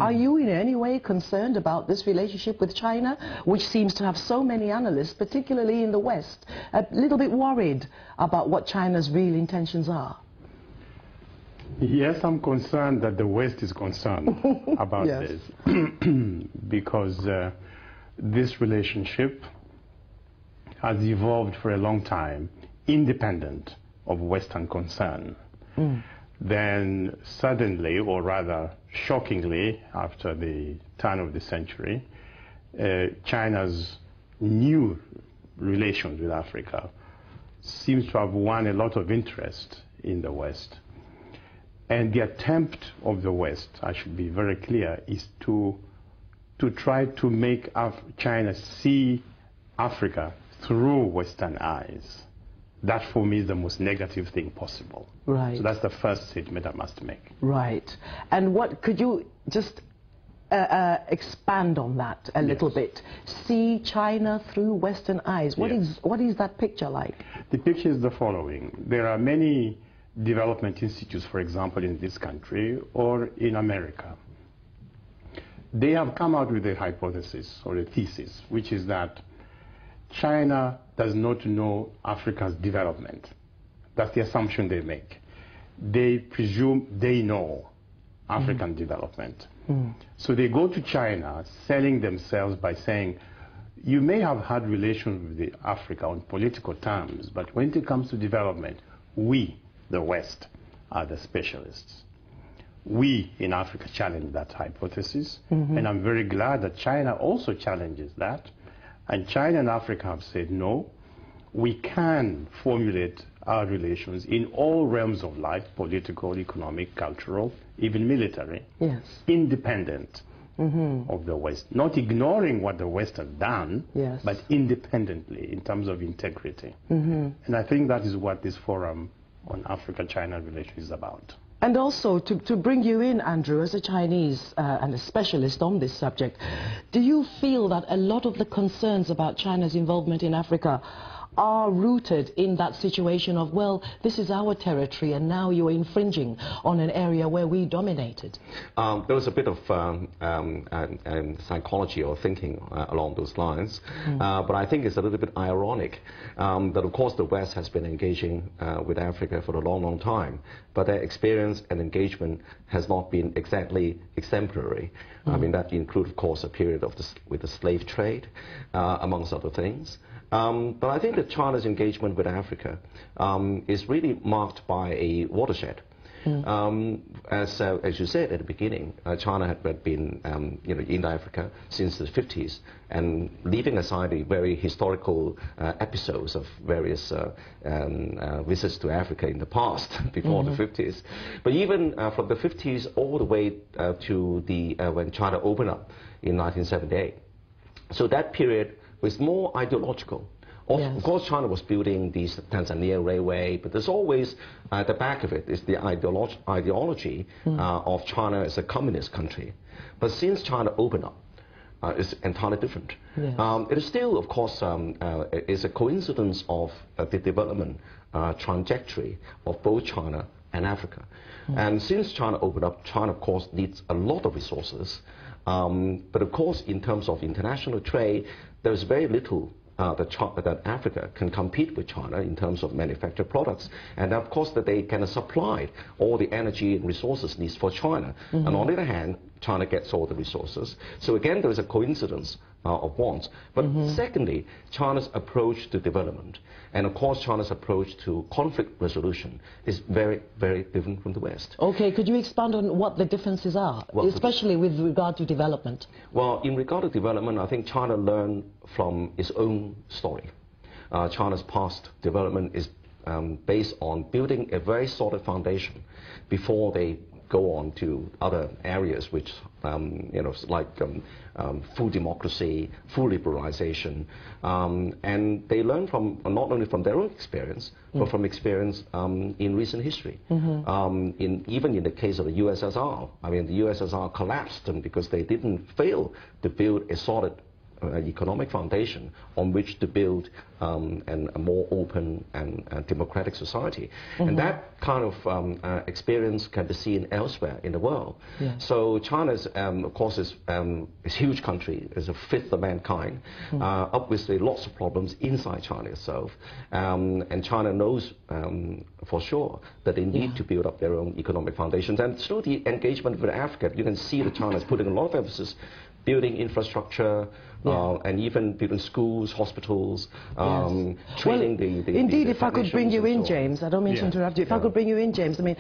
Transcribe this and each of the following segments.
Are you in any way concerned about this relationship with China, which seems to have so many analysts, particularly in the West, a little bit worried about what China's real intentions are? Yes, I'm concerned that the West is concerned about this because this relationship has evolved for a long time independent of Western concern. Then suddenly, or rather shockingly, after the turn of the century, China's new relations with Africa seems to have won a lot of interest in the West. And the attempt of the West, I should be very clear, is to try to make China see Africa through Western eyes. That, for me, is the most negative thing possible. Right. So that's the first statement I must make. Right. And what, could you just expand on that a little bit? See China through Western eyes. What is that picture like? The picture is the following. There are many development institutes, for example, in this country or in America. They have come out with a hypothesis or a thesis, which is that China does not know Africa's development. That's the assumption they make. They presume they know African development. So they go to China selling themselves by saying, you may have had relations with Africa on political terms, but when it comes to development, we, the West, are the specialists. We in Africa challenge that hypothesis, and I'm very glad that China also challenges that. And China and Africa have said, no, we can formulate our relations in all realms of life, political, economic, cultural, even military, independent of the West. Not ignoring what the West has done, but independently in terms of integrity. And I think that is what this forum on Africa-China relations is about. And also, to bring you in, Andrew, as a Chinese and a specialist on this subject, do you feel that a lot of the concerns about China's involvement in Africa are rooted in that situation of, well, this is our territory and now you're infringing on an area where we dominated? There was a bit of psychology or thinking along those lines, but I think it's a little bit ironic that, of course, the West has been engaging with Africa for a long, long time, but their experience and engagement has not been exactly exemplary. I mean, that includes, of course, a period of with the slave trade, amongst other things. But I think that China's engagement with Africa is really marked by a watershed. As you said at the beginning, China had been in Africa since the 50s, and leaving aside the very historical episodes of various visits to Africa in the past, before the 50s. But even from the 50s all the way to when China opened up in 1978. So that period was more ideological. Of course, China was building the Tanzania Railway, but there's always, at the back of it, is the ideology of China as a communist country. But since China opened up, it's entirely different. It is still, of course, is a coincidence of the development trajectory of both China and Africa. And since China opened up, China, of course, needs a lot of resources. But of course, in terms of international trade, there is very little that Africa can compete with China in terms of manufactured products, and of course that they can supply all the energy and resources needs for China. And on the other hand, China gets all the resources. So again, there is a coincidence of wants. But secondly, China's approach to development, and of course China's approach to conflict resolution, is very, very different from the West. Okay, could you expand on what the differences are, especially with regard to development? Well, in regard to development, I think China learned from its own story. China's past development is based on building a very solid foundation before they go on to other areas which, like full democracy, full liberalization, and they learn from not only from their own experience, but from experience in recent history. Even in the case of the USSR, I mean, the USSR collapsed because they didn't fail to build a solid economic foundation on which to build a more open and democratic society. And that kind of experience can be seen elsewhere in the world. Yeah. So China's, of course, is a huge country, is a fifth of mankind. Obviously, lots of problems inside China itself. And China knows for sure that they need to build up their own economic foundations. And through the engagement with Africa, you can see that China is putting a lot of emphasis building infrastructure, and even building schools, hospitals, training the Indeed, if I could bring you in, James, I don't mean to interrupt you. If I could bring you in, James, I mean,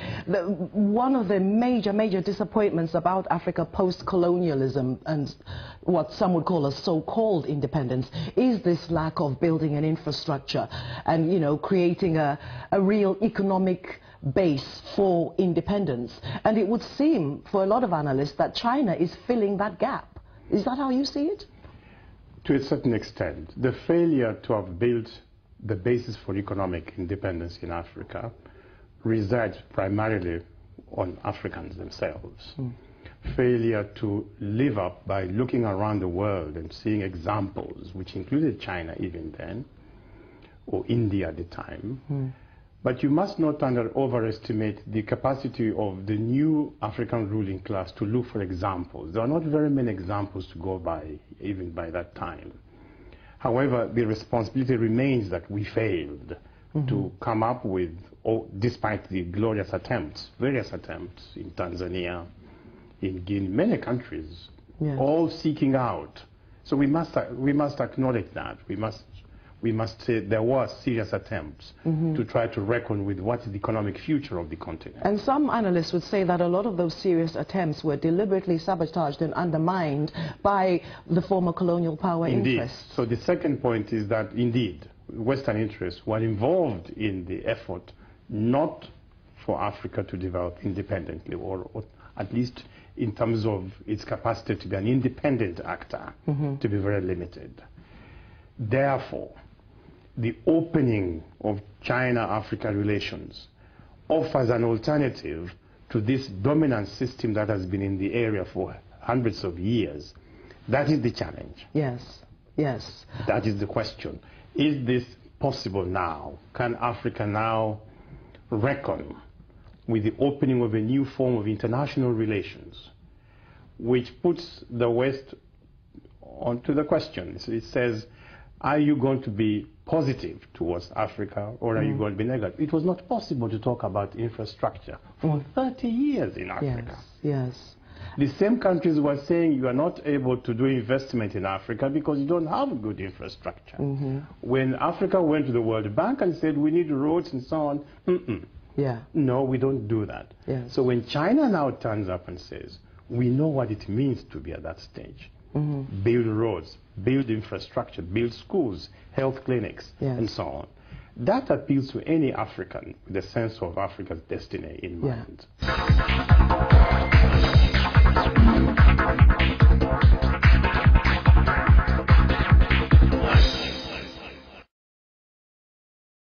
one of the major disappointments about Africa post-colonialism and what some would call a so-called independence is this lack of building an infrastructure and, you know, creating a real economic base for independence. And it would seem, for a lot of analysts, that China is filling that gap. Is that how you see it? To a certain extent, the failure to have built the basis for economic independence in Africa resides primarily on Africans themselves. Failure to live up by looking around the world and seeing examples, which included China even then, or India at the time. But you must not overestimate the capacity of the new African ruling class to look for examples. There are not very many examples to go by, even by that time. However, the responsibility remains that we failed to come up with, despite the glorious attempts, various attempts in Tanzania, in Guinea, many countries, all seeking out. So we must acknowledge that. We must say there were serious attempts to try to reckon with what is the economic future of the continent. And some analysts would say that a lot of those serious attempts were deliberately sabotaged and undermined by the former colonial power interests. So the second point is that, indeed, Western interests were involved in the effort not for Africa to develop independently, or at least in terms of its capacity to be an independent actor, to be very limited. Therefore, the opening of China-Africa relations offers an alternative to this dominant system that has been in the area for hundreds of years. That is the challenge. Yes, yes. That is the question. Is this possible now? Can Africa now reckon with the opening of a new form of international relations, which puts the West onto the question? It says, are you going to be positive towards Africa, or are you going to be negative? It was not possible to talk about infrastructure for 30 years in Africa. Yes. The same countries were saying you are not able to do investment in Africa because you don't have good infrastructure. When Africa went to the World Bank and said we need roads and so on, no, we don't do that. So when China now turns up and says, we know what it means to be at that stage, build roads, build infrastructure, build schools, health clinics, and so on. That appeals to any African with a sense of Africa's destiny in mind.